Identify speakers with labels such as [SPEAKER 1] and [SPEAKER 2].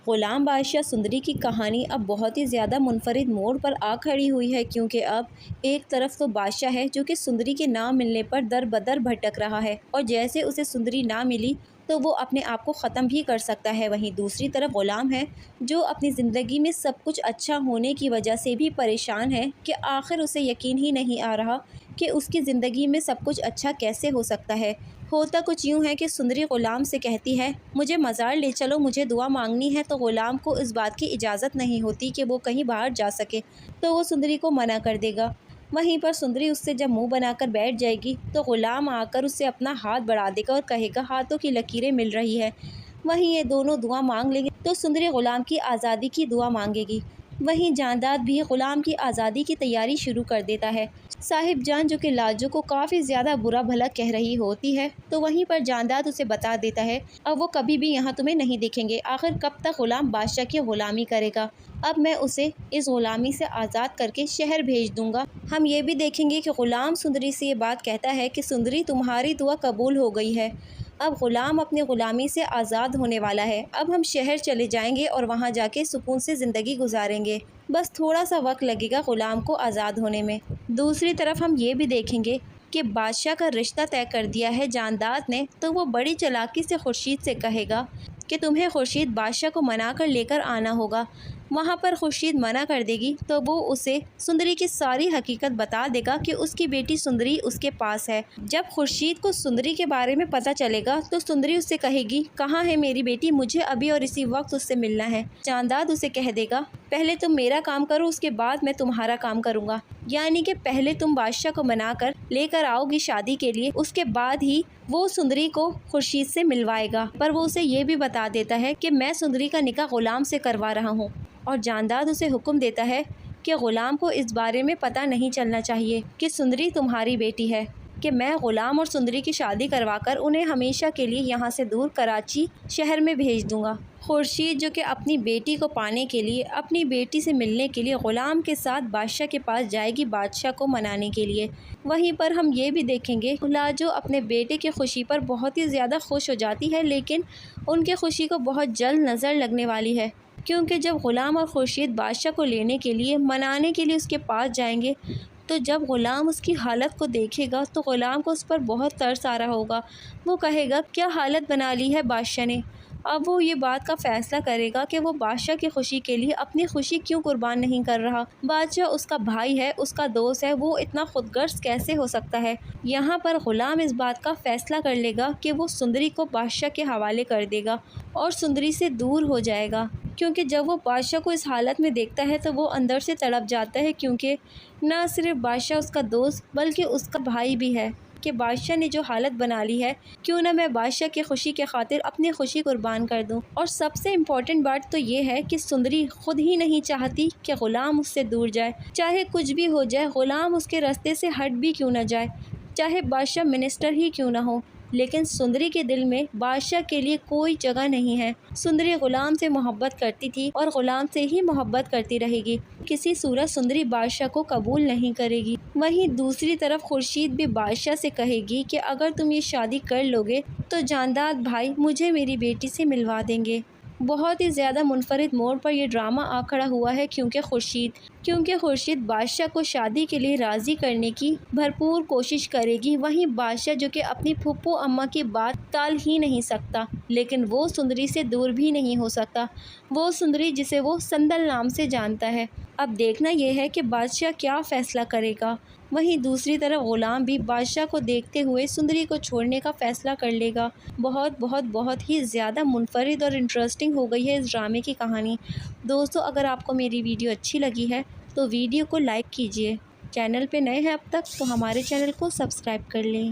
[SPEAKER 1] غلام بادشاہ سندری کی کہانی اب بہت ہی زیادہ منفرد موڑ پر آ کھڑی ہوئی ہے، کیونکہ اب ایک طرف تو بادشاہ ہے جو کہ سندری کے نہ ملنے پر در بدر بھٹک رہا ہے، اور جیسے اسے سندری نہ ملی تو وہ اپنے آپ کو ختم بھی کر سکتا ہے۔ وہیں دوسری طرف غلام ہے جو اپنی زندگی میں سب کچھ اچھا ہونے کی وجہ سے بھی پریشان ہے کہ آخر اسے یقین ہی نہیں آ رہا کہ اس کی زندگی میں سب کچھ اچھا کیسے ہو سکتا ہے۔ ہوتا کچھ یوں ہے کہ سندری غلام سے کہتی ہے مجھے مزار لے چلو، مجھے دعا مانگنی ہے، تو غلام کو اس بات کی اجازت نہیں ہوتی کہ وہ کہیں باہر جا سکے، تو وہ سندری کو منع کر دے گا۔ وہیں پر سندری اس سے جب منہ بنا کر بیٹھ جائے گی تو غلام آ کر اس سے اپنا ہاتھ بڑھا دے گا اور کہے گا ہاتھوں کی لکیریں مل رہی ہے۔ وہیں یہ دونوں دعا مانگ لیں گے تو سندری غلام کی آزادی کی دعا مانگے گی۔ وہیں جانداد بھی غلام کی آزادی کی تیاری شروع کر دیتا ہے۔ صاحب جان جو کہ لاجو کو کافی زیادہ برا بھلا کہہ رہی ہوتی ہے، تو وہیں پر جانداد اسے بتا دیتا ہے اب وہ کبھی بھی یہاں تمہیں نہیں دیکھیں گے، آخر کب تک غلام بادشاہ کی غلامی کرے گا، اب میں اسے اس غلامی سے آزاد کر کے شہر بھیج دوں گا۔ ہم یہ بھی دیکھیں گے کہ غلام سندری سے یہ بات کہتا ہے کہ سندری تمہاری دعا قبول ہو گئی ہے، اب غلام اپنی غلامی سے آزاد ہونے والا ہے، اب ہم شہر چلے جائیں گے اور وہاں جا کے سکون سے زندگی گزاریں گے، بس تھوڑا سا وقت لگے گا غلام کو آزاد ہونے میں۔ دوسری طرف ہم یہ بھی دیکھیں گے کہ بادشاہ کا رشتہ طے کر دیا ہے جانداد نے، تو وہ بڑی چالاکی سے خورشید سے کہے گا کہ تمہیں خورشید بادشاہ کو منا کر لے کر آنا ہوگا۔ وہاں پر خورشید منع کر دے گی تو وہ اسے سندری کی ساری حقیقت بتا دے گا کہ اس کی بیٹی سندری اس کے پاس ہے۔ جب خورشید کو سندری کے بارے میں پتہ چلے گا تو سندری اس سے کہے گی کہاں ہے میری بیٹی، مجھے ابھی اور اسی وقت اس سے ملنا ہے۔ جانداد اسے کہہ دے گا پہلے تم میرا کام کرو، اس کے بعد میں تمہارا کام کروں گا، یعنی کہ پہلے تم بادشاہ کو منا کر لے کر آؤ گی شادی کے لیے، اس کے بعد ہی وہ سندری کو خورشید سے ملوائے گا۔ پر وہ اسے یہ بھی بتا دیتا ہے کہ میں سندری کا نکاح غلام سے کروا رہا ہوں، اور جانداد اسے حکم دیتا ہے کہ غلام کو اس بارے میں پتہ نہیں چلنا چاہیے کہ سندری تمہاری بیٹی ہے، کہ میں غلام اور سندری کی شادی کروا کر انہیں ہمیشہ کے لیے یہاں سے دور کراچی شہر میں بھیج دوں گا۔ خورشید جو کہ اپنی بیٹی کو پانے کے لیے، اپنی بیٹی سے ملنے کے لیے غلام کے ساتھ بادشاہ کے پاس جائے گی بادشاہ کو منانے کے لیے۔ وہیں پر ہم یہ بھی دیکھیں گے لاجو اپنے بیٹے کی خوشی پر بہت ہی زیادہ خوش ہو جاتی ہے، لیکن ان کی خوشی کو بہت جلد نظر لگنے والی ہے، کیونکہ جب غلام اور خورشید بادشاہ کو لینے کے لیے، منانے کے لیے اس کے پاس جائیں گے تو جب غلام اس کی حالت کو دیکھے گا تو غلام کو اس پر بہت ترس آ رہا ہوگا۔ وہ کہے گا کیا حالت بنا لی ہے بادشاہ نے۔ اب وہ یہ بات کا فیصلہ کرے گا کہ وہ بادشاہ کی خوشی کے لیے اپنی خوشی کیوں قربان نہیں کر رہا۔ بادشاہ اس کا بھائی ہے، اس کا دوست ہے، وہ اتنا خود غرض کیسے ہو سکتا ہے۔ یہاں پر غلام اس بات کا فیصلہ کر لے گا کہ وہ سندری کو بادشاہ کے حوالے کر دے گا اور سندری سے دور ہو جائے گا، کیونکہ جب وہ بادشاہ کو اس حالت میں دیکھتا ہے تو وہ اندر سے تڑپ جاتا ہے، کیونکہ نہ صرف بادشاہ اس کا دوست بلکہ اس کا بھائی بھی ہے، کہ بادشاہ نے جو حالت بنا لی ہے، کیوں نہ میں بادشاہ کی خوشی کے خاطر اپنی خوشی قربان کر دوں۔ اور سب سے امپورٹنٹ بات تو یہ ہے کہ سندری خود ہی نہیں چاہتی کہ غلام اس سے دور جائے، چاہے کچھ بھی ہو جائے، غلام اس کے راستے سے ہٹ بھی کیوں نہ جائے، چاہے بادشاہ منسٹر ہی کیوں نہ ہو، لیکن سندری کے دل میں بادشاہ کے لیے کوئی جگہ نہیں ہے۔ سندری غلام سے محبت کرتی تھی اور غلام سے ہی محبت کرتی رہے گی، کسی صورت سندری بادشاہ کو قبول نہیں کرے گی۔ وہیں دوسری طرف خورشید بھی بادشاہ سے کہے گی کہ اگر تم یہ شادی کر لو گے تو جانداد بھائی مجھے میری بیٹی سے ملوا دیں گے۔ بہت ہی زیادہ منفرد موڑ پر یہ ڈرامہ آ کھڑا ہوا ہے، کیونکہ خورشید بادشاہ کو شادی کے لیے راضی کرنے کی بھرپور کوشش کرے گی۔ وہیں بادشاہ جو کہ اپنی پھپھو اماں کی بات ٹال ہی نہیں سکتا، لیکن وہ سندری سے دور بھی نہیں ہو سکتا، وہ سندری جسے وہ سندل نام سے جانتا ہے۔ اب دیکھنا یہ ہے کہ بادشاہ کیا فیصلہ کرے گا۔ وہیں دوسری طرف غلام بھی بادشاہ کو دیکھتے ہوئے سندری کو چھوڑنے کا فیصلہ کر لے گا۔ بہت ہی زیادہ منفرد اور انٹرسٹنگ ہو گئی ہے اس ڈرامے کی کہانی۔ دوستو اگر آپ کو میری ویڈیو اچھی لگی ہے تو ویڈیو کو لائک کیجیے، چینل پہ نئے ہیں اب تک تو ہمارے چینل کو سبسکرائب کر لیں۔